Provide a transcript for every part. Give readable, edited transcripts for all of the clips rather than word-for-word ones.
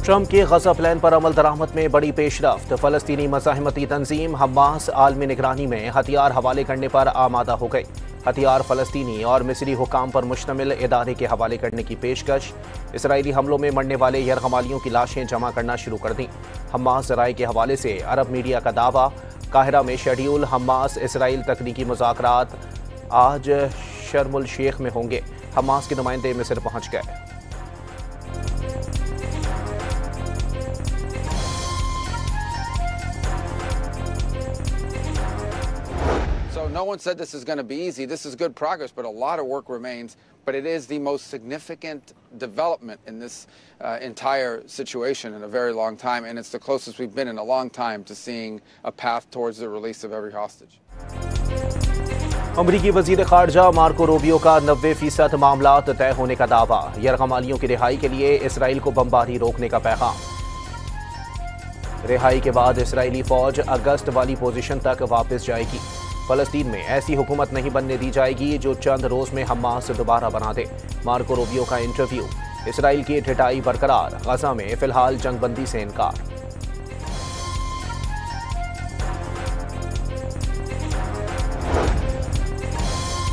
Trump के गजा plan पर अमल दरामद में बड़ी पेशरफ्त। फलस्तीनी मज़ाहमती तंजीम हमास आलमी निगरानी में हथियार हवाले करने पर आमादा हो गई। हथियार फलस्तीनी और मिस्री हुकाम पर मुश्तमिल इदारे के हवाले करने की पेशकश। इसराइली हमलों में मरने वाले यरगमालियों की लाशें जमा करना शुरू कर दी। हमास राय के हवाले से अरब मीडिया का दावा। काहिरा में शेड्यूल हमास इसराइल तकनीकी मुज़ाकरात आज शर्मुल शेख में होंगे। हमास के नुमाइंदे मिस्र पहुंच गए। No one said this is going to be easy. This is good progress, but a lot of work remains. But it is the most significant development in this entire situation in a very long time, and it's the closest we've been in a long time to seeing a path towards the release of every hostage. अमरीकी वजीर खारजा Marco Rubio का 90% मामलात तय होने का दावा। यरगमालियों की रिहाई के लिए इसराइल को बमबारी रोकने का पैगाम। रिहाई के बाद इसराइली फौज अगस्त वाली पोजीशन तक वापस जाएगी। फलस्तीन में ऐसी हुकूमत नहीं बनने दी जाएगी जो चंद रोज में हमास दोबारा बना दे। मार्को रूबियो का इंटरव्यू। इसराइल की ढिठाई बरकरार। गजा में फिलहाल जंगबंदी से इनकार।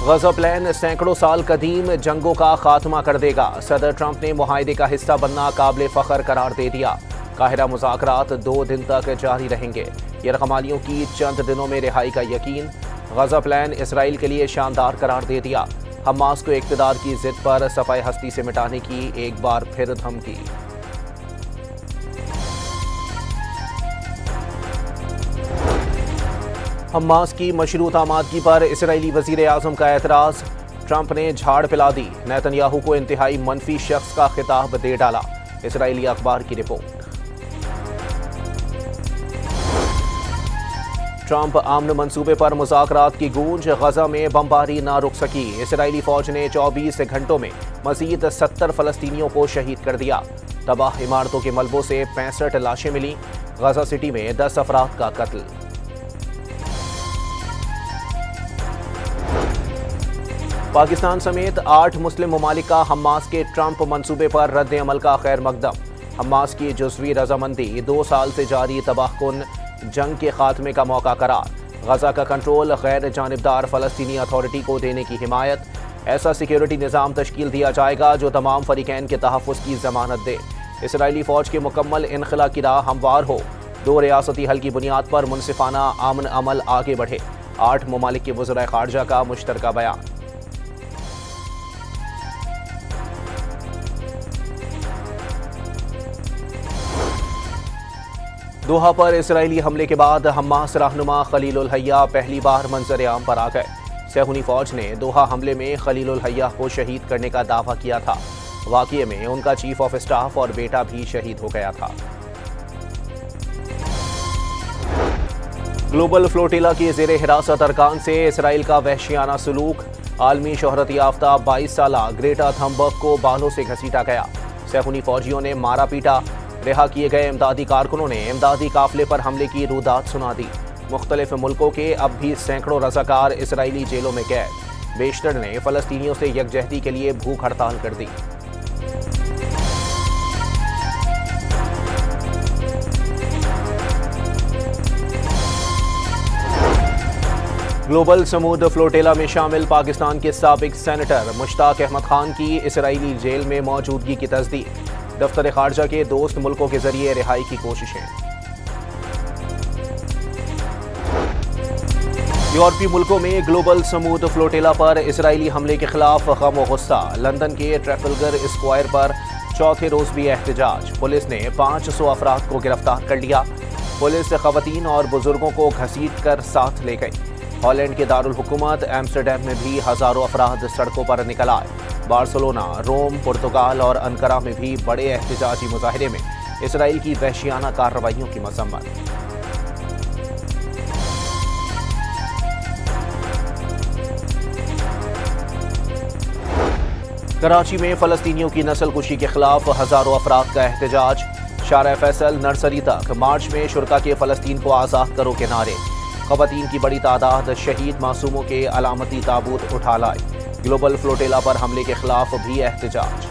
गजा प्लान सैकड़ों साल कदीम जंगों का खात्मा कर देगा। सदर ट्रंप ने मुआहदे का हिस्सा बनना काबिल फख्र करार दे दिया। काहिरा मुज़ाकरात 2 दिन तक जारी रहेंगे। यरगमालियों की चंद दिनों में रिहाई का यकीन। गजा प्लान इसराइल के लिए शानदार करार दे दिया। हमास को इक़्तिदार की जिद पर सफ़ाए हस्ती से मिटाने की एक बार फिर धमकी। हमास की मशरूत आमादगी पर इसराइली वज़ीर आज़म का एतराज़। ट्रंप ने झाड़ पिला दी। नेतन्याहू को इंतहाई मनफी शख्स का खिताब दे डाला। इसराइली अखबार की रिपोर्ट। ट्रंप आमन मंसूबे पर मुज़ाकरात की गूंज। गजा में बमबारी ना रुक सकी। इसराइली फौज ने 24 घंटों में मजीद 70 फलस्तीनियों को शहीद कर दिया। तबाह इमारतों के मलबों से 65 लाशें मिली। गजा सिटी में 10 अफराद का कत्ल। पाकिस्तान समेत 8 मुस्लिम ममालिक का हमास के ट्रंप मंसूबे पर रद्द अमल का खैर मकदम। हमास की जुज़वी रजामंदी 2 साल से जारी तबाहकुन जंग के खात्मे का मौका करार। गजा का कंट्रोल गैर जानिबदार फलस्तीनी अथॉरिटी को देने की हिमायत। ऐसा सिक्योरिटी निज़ाम तश्कील दिया जाएगा जो तमाम फरीकैन के तहफ़्फ़ुज़ की ज़मानत दे। इसराइली फ़ौज के मुकम्मल इनखला की राह हमवार हो। 2 रियासती हल की बुनियाद पर मुनसिफाना आमन अमल आगे बढ़े। 8 ममालिक के वज़राए ख़ारजा का मुश्तरका बयान। दोहा पर इसराइली हमले के बाद हमास रहनुमा खलीलुल हय्या पहली बार मंजर आम पर आ गए। सेहूनी फौज ने दोहा हमले में खलीलुल हय्या को शहीद करने का दावा किया था। वाक़ये में उनका चीफ ऑफ स्टाफ और बेटा भी शहीद हो गया था। ग्लोबल फ्लोटिला की ज़ेरे हिरासत अरकान से इसराइल का वहशियाना सलूक। आलमी शोहरत याफ्ता 22 साला ग्रेटा थम्बर्ग को बालों से घसीटा गया। सेहूनी फौजियों ने मारा पीटा। रिहा किए गए इमदादी कारकुनों ने इमदादी काफिले पर हमले की रुदात सुना दी। मुख्तलिफ मुल्कों के अब भी सैकड़ों रज़ाकार इसराइली जेलों में कैद। बेशतर ने फ़लस्तीनियों से यकजहती के लिए भूख हड़ताल कर दी। ग्लोबल समूद फ्लोटेला में शामिल पाकिस्तान के साबिक सेनेटर मुश्ताक अहमद खान की इसराइली जेल में मौजूदगी की तस्दीक। दफ्तर खारजा के दोस्त मुल्कों के जरिए रिहाई की कोशिशें। यूरोपीय मुल्कों में ग्लोबल समूद फ्लोटेला पर इसराइली हमले के खिलाफ गम और गुस्सा। लंदन के ट्रैफलगर स्क्वायर पर चौथे रोज भी एहतजाज। पुलिस ने 500 अफराद को गिरफ्तार कर लिया। पुलिस खवातीन और बुजुर्गों को घसीट कर साथ ले गई। हॉलैंड के दारुल हुकूमत एम्स्टरडैम में भी हजारों अफराद सड़कों पर निकल आए। बार्सिलोना, रोम, पुर्तगाल और अंकारा में भी बड़े एहतजाजी मुजाहिरे में इसराइल की वहशियाना कार्रवाइयों की मजम्मत। कराची में फलस्तीनियों की नस्लकुशी के खिलाफ हजारों अफराद का एहतजाज। शारा फैसल नर्सरी तक मार्च में शुरका के फलस्तीन को आज़ाद करो के नारे। खवातीन की बड़ी तादाद शहीद मासूमों के अलामती ताबूत उठा लाए। ग्लोबल फ्लोटेला पर हमले के खिलाफ भी एहतजाज।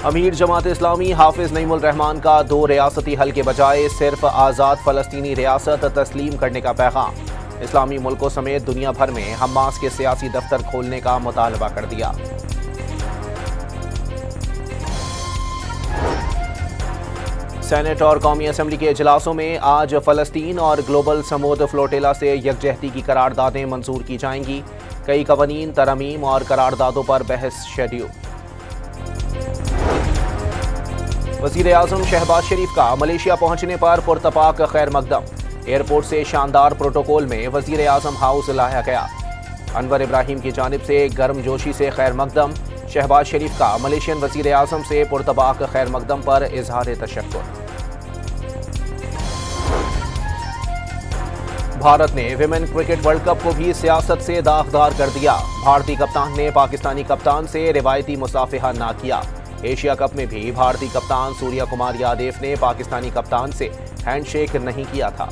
अमीर जमात इस्लामी हाफिज नईमुल रहमान का 2 रियासती हल के बजाय सिर्फ आज़ाद फ़लस्तीनी रियासत तस्लीम करने का पैगाम। इस्लामी मुल्कों समेत दुनिया भर में हमास के सियासी दफ्तर खोलने का मुतालबा कर दिया। सेनेट और कौमी असम्बली के इजलासों में आज फ़लस्तीन और ग्लोबल समूद फ्लोटेला से यकजहती की करारदादें मंजूर की जाएंगी। कई कवानीन, तरमीम और करारदादों पर बहस शेड्यूल। वज़ीर आज़म शहबाज शरीफ का मलेशिया पहुंचने पर पुरतपाक खैर मकदम। एयरपोर्ट से शानदार प्रोटोकॉल में वज़ीर आज़म हाउस लाया गया। अनवर इब्राहिम की जानिब से गर्मजोशी से खैर मकदम। शहबाज शरीफ का मलेशियन वज़ीर आज़म से पुरतपाक खैर मकदम पर इजहार तशक्कुर। भारत ने विमेन क्रिकेट वर्ल्ड कप को भी सियासत से दागदार कर दिया। भारतीय कप्तान ने पाकिस्तानी कप्तान से रिवायती मुसाफिहा ना किया। एशिया कप में भी भारतीय कप्तान सूर्या कुमार यादव ने पाकिस्तानी कप्तान से हैंडशेक नहीं किया था।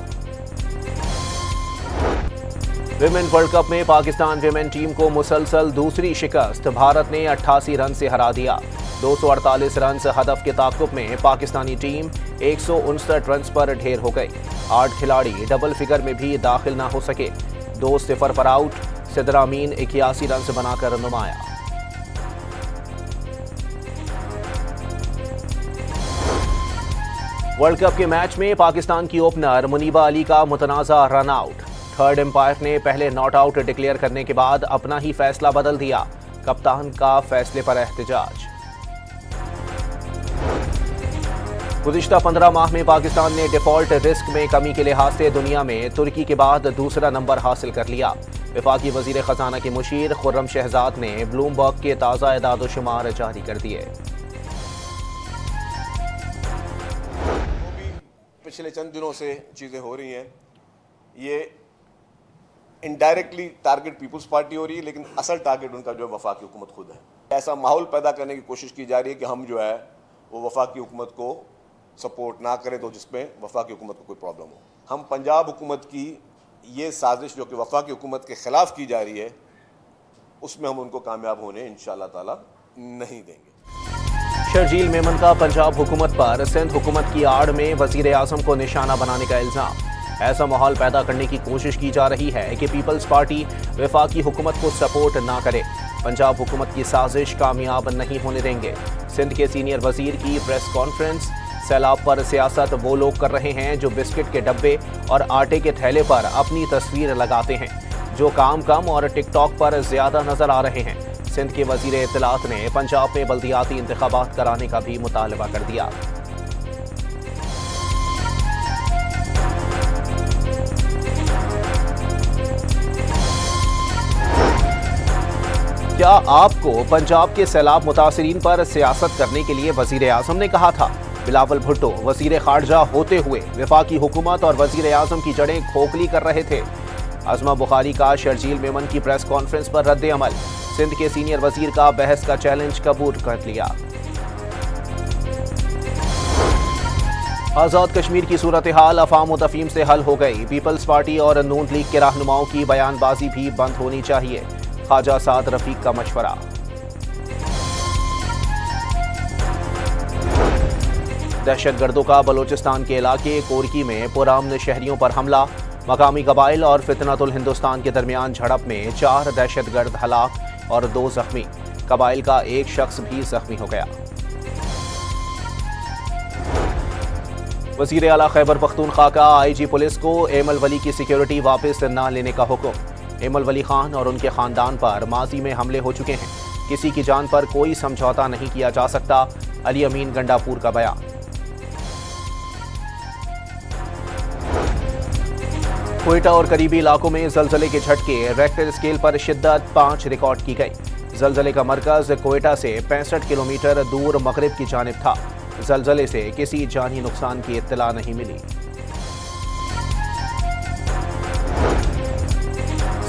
विमेन वर्ल्ड कप में पाकिस्तान विमेन टीम को मुसलसल दूसरी शिकस्त। भारत ने 88 रन से हरा दिया। 248 रन हदफ के ताक़ुब में पाकिस्तानी टीम 159 रन पर ढेर हो गई। 8 खिलाड़ी डबल फिगर में भी दाखिल ना हो सके। 2-0 पर आउट। सिद्रा अमीन 81 रन बनाकर नुमाया। वर्ल्ड कप के मैच में पाकिस्तान की ओपनर मुनीबा अली का मुतनाज़ा रन आउट। थर्ड एम्पायर ने पहले नॉट आउट डिक्लेयर करने के बाद अपना ही फैसला बदल दिया। कप्तान का फैसले पर एहतजाज। गुज़िश्ता 15 माह में पाकिस्तान ने डिफॉल्ट रिस्क में कमी के लिहाज से दुनिया में तुर्की के बाद दूसरा नंबर हासिल कर लिया। वफाकी वज़ीर ख़जाना के मुशीर खुर्रम शहजाद ने ब्लूमबर्ग के ताज़ा एदाद-ओ-शुमार जारी कर दिए। पिछले चंद दिनों से चीज़ें हो रही हैं, ये इनडायरेक्टली टारगेट पीपल्स पार्टी हो रही है, लेकिन असल टारगेट उनका जो है वफाकी हुकूमत खुद है। ऐसा माहौल पैदा करने की कोशिश की जा रही है कि हम जो है वो वफाकी हुकूमत को सपोर्ट ना करें, तो जिसमें वफाकी हुकूमत को कोई प्रॉब्लम हो। हम पंजाब हुकूमत की ये साजिश जो कि वफाकी हुकूमत के ख़िलाफ़ की जा रही है, उसमें हम उनको कामयाब होने इंशाअल्लाह ताला नहीं देंगे। शर्जील मेमन का पंजाब हुकूमत पर सिंध हुकूमत की आड़ में वज़ीर आज़म को निशाना बनाने का इल्ज़ाम। ऐसा माहौल पैदा करने की कोशिश की जा रही है कि पीपल्स पार्टी वफाकी हुकूमत को सपोर्ट ना करे। पंजाब हुकूमत की साजिश कामयाब नहीं होने देंगे। सिंध के सीनियर वज़ीर की प्रेस कॉन्फ्रेंस। सैलाब पर सियासत वो लोग कर रहे हैं जो बिस्किट के डब्बे और आटे के थैले पर अपनी तस्वीर लगाते हैं, जो काम कम और टिकटॉक पर ज्यादा नजर आ रहे हैं। सिंध के वज़ीर इत्तलात ने पंजाब में बल्दियाती इंतखाबात कराने का भी मुतालबा कर दिया। क्या आपको पंजाब के सैलाब मुतासिरीन पर सियासत करने के लिए वज़ीर आज़म ने कहा था? बिलावल भुट्टो वज़ीर खारजा होते हुए वफाकी हुकूमत और वज़ीर आज़म की जड़ें खोखली कर रहे थे। अज़मा बुखारी का शर्जील मेमन की प्रेस कॉन्फ्रेंस पर रद्द अमल। सिंध के सीनियर वज़ीर का बहस का चैलेंज कबूल कर लिया। आज़ाद कश्मीर की सूरत हाल अफाम व तफहीम से हल हो गई। पीपल्स पार्टी और नून लीग के रहनुमाओं की बयानबाजी भी बंद होनी चाहिए। ख्वाजा साद रफीक का मशवरा। दहशतगर्दों का बलोचिस्तान के इलाके कोरकी में पुरामन शहरियों पर हमला। मकामी कबाइल और फितनतुल हिंदुस्तान के दरमियान झड़प में 4 दहशतगर्द हलाक और 2 जख्मी। कबाइल का एक शख्स भी जख्मी हो गया। वज़ीर आला खैबर पख्तूनख्वा का IG पुलिस को एमल वली की सिक्योरिटी वापस न लेने का हुक्म। एमल वली खान और उनके खानदान पर माजी में हमले हो चुके हैं। किसी की जान पर कोई समझौता नहीं किया जा सकता। अली अमीन गंडापुर का बयान। क्वेटा और करीबी इलाकों में जलजले के झटके। रेक्टर स्केल पर शिद्दत 5 रिकॉर्ड की गई। जलजले का मरकज क्वेटा से 65 किलोमीटर दूर मगरिब की जानिब था। जलजले से किसी जानी नुकसान की इत्तला नहीं मिली।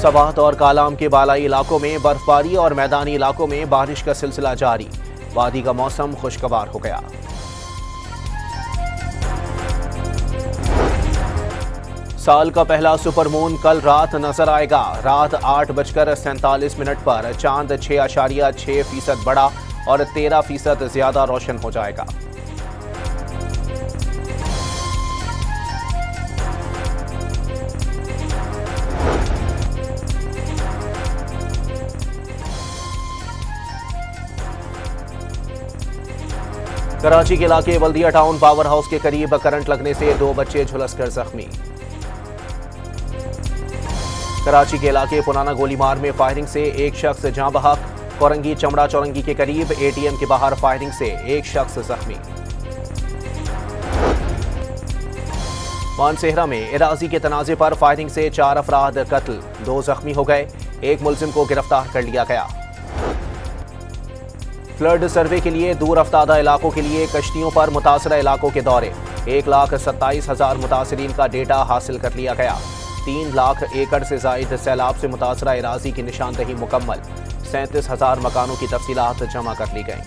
सवात और कालाम के बालाई इलाकों में बर्फबारी और मैदानी इलाकों में बारिश का सिलसिला जारी। वादी का मौसम खुशगवार हो गया। साल का पहला सुपरमून कल रात नजर आएगा। रात 8:47 पर चांद 6.6% बड़ा और 13% ज्यादा रोशन हो जाएगा। कराची के इलाके बल्दिया टाउन पावर हाउस के करीब करंट लगने से 2 बच्चे झुलसकर जख्मी। कराची के इलाके पुराना गोलीमार में फायरिंग से एक शख्स जाँ बहक। कोरंगी चमड़ा चौरंगी के करीब एटीएम के बाहर फायरिंग से एक शख्स जख्मी। मानसेहरा में एराजी के तनाजे पर फायरिंग से 4 अफराद कत्ल, 2 जख्मी हो गए। एक मुलजिम को गिरफ्तार कर लिया गया। फ्लड सर्वे के लिए दूर अफ्तादा इलाकों के लिए कश्तियों पर मुतासरा इलाकों के दौरे। 1,27,000 मुतासरीन का डेटा हासिल कर लिया गया। 3 लाख एकड़ से जायद सैलाब से मुतासरा एराजी की निशानदही मुकम्मल। 37,000 मकानों की तफसीलात जमा कर ली गई।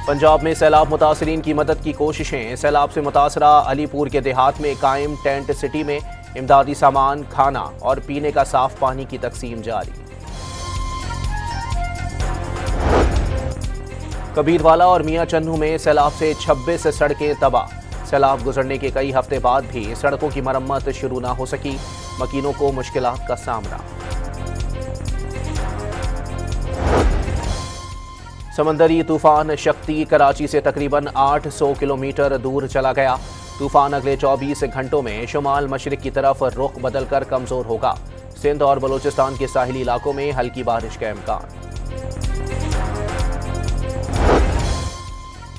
पंजाब में सैलाब मुतासरीन की मदद की कोशिशें। सैलाब से मुतासरा अलीपुर के देहात में कायम टेंट सिटी में इमदादी सामान, खाना और पीने का साफ पानी की तकसीम जारी। कबीरवाला और मियां चन्नू में सैलाब से 26 सड़कें तबाह। सैलाब गुजरने के कई हफ्ते बाद भी सड़कों की मरम्मत शुरू न हो सकी, मकीनों को मुश्किलात का सामना। समंदरी तूफान शक्ति कराची से तकरीबन 800 किलोमीटर दूर चला गया। तूफान अगले 24 घंटों में शुमाल मशरिक की तरफ रुख बदलकर कमजोर होगा। सिंध और बलूचिस्तान के साहिली इलाकों में हल्की बारिश का इम्कान।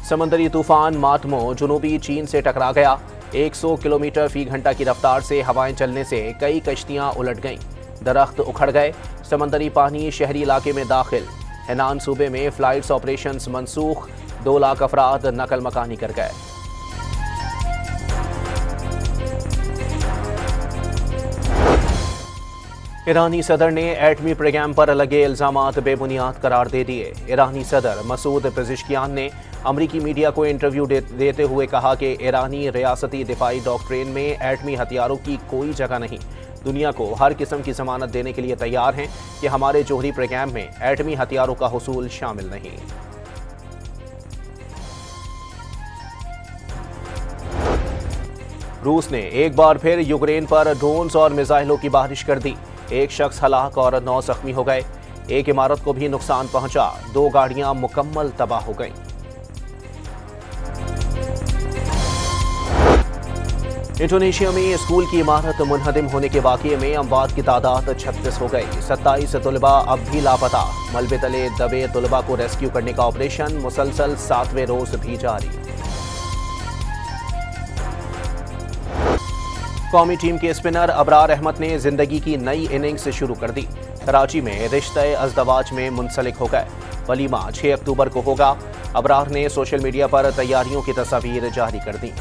समंदरी तूफान मातमो जुनूबी चीन से टकरा गया। 100 किलोमीटर फी घंटा की रफ्तार से हवाएं चलने से कई कश्तियां उलट गईं, दरख्त उखड़ गए। समंदरी पानी शहरी इलाके में दाखिल। हेनान सूबे में फ्लाइट्स ऑपरेशंस मनसूख। 2 लाख अफराद नकल मकानी कर गए। ईरानी सदर ने एटमी प्रोग्राम पर लगे इल्जामात बेबुनियाद करार दे दिए। ईरानी सदर मसूद पेजिशकियान ने अमरीकी मीडिया को इंटरव्यू देते हुए कहा कि ईरानी रियासती दिफाई डॉक्ट्रिन में एटमी हथियारों की कोई जगह नहीं। दुनिया को हर किस्म की जमानत देने के लिए तैयार हैं कि हमारे जोहरी प्रोग्राम में एटमी हथियारों का हुसूल शामिल नहीं। रूस ने एक बार फिर यूक्रेन पर ड्रोन्स और मिसाइलों की बारिश कर दी। 1 शख्स हलाक और 9 जख्मी हो गए। एक इमारत को भी नुकसान पहुंचा। 2 गाड़ियां मुकम्मल तबाह हो गईं। इंडोनेशिया में स्कूल की इमारत मुनहदिम होने के वाकये में अमवात की तादाद 36 हो गई। 27 तलबा अब भी लापता। मलबे तले दबे तलबा को रेस्क्यू करने का ऑपरेशन मुसलसल 7वें रोज भी जारी। कौमी टीम के स्पिनर अबरार अहमद ने जिंदगी की नई इनिंग्स शुरू कर दी। कराची में रिश्ते अज़दवाज में मुंसलिक हो गए। वलीमा 6 अक्टूबर को होगा। अबरार ने सोशल मीडिया पर तैयारियों की तस्वीर जारी कर दी।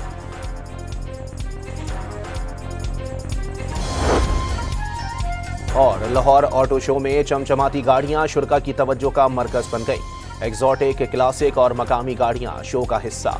और लाहौर ऑटो शो में चमचमाती गाड़ियां शुरका की तवज्जो का मरकज बन गई। एग्जॉटिक, क्लासिक और मकामी गाड़ियां शो का हिस्सा।